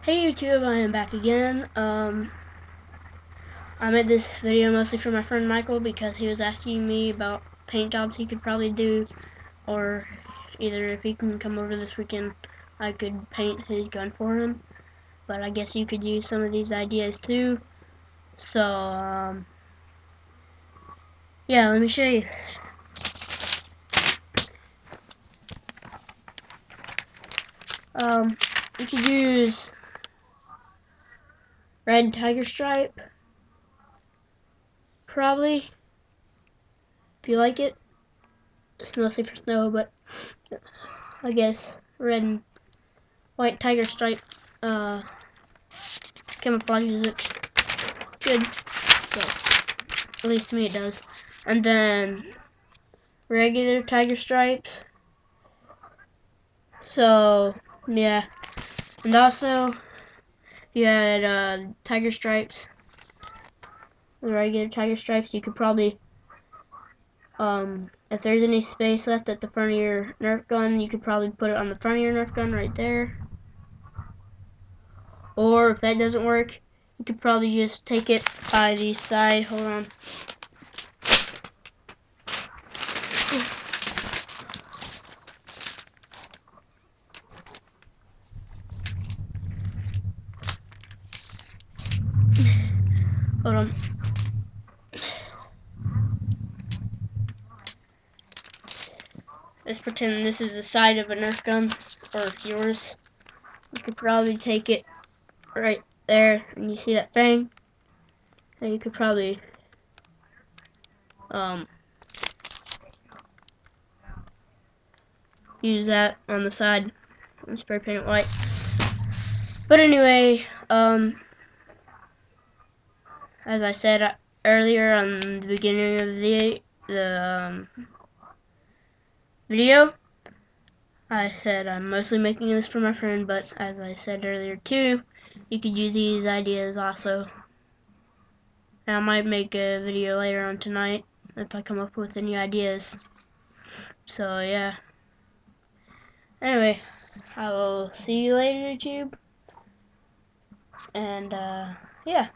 Hey YouTube, I am back again. I made this video mostly for my friend Michael because he was asking me about paint jobs he could probably do, or either if he can come over this weekend, I could paint his gun for him. But I guess you could use some of these ideas too. So, yeah, let me show you. You could use red tiger stripe, probably, if you like it. It's mostly for snow, but I guess red and white tiger stripe camouflages it good. So, at least to me it does. And then regular tiger stripes. So, yeah. And also, if you had tiger stripes, the regular tiger stripes, you could probably, if there's any space left at the front of your Nerf gun, you could probably put it on the front of your Nerf gun right there. Or if that doesn't work, you could probably just take it by the side. Hold on. Hold on. Let's pretend this is the side of a Nerf gun, or yours. You could probably take it right there, and you see that thing? And you could probably, use that on the side and spray paint it white. But anyway, as I said earlier on the beginning of the video, I said I'm mostly making this for my friend, but as I said earlier too, you could use these ideas also. And I might make a video later on tonight if I come up with any ideas. So yeah. Anyway, I will see you later, YouTube. And yeah.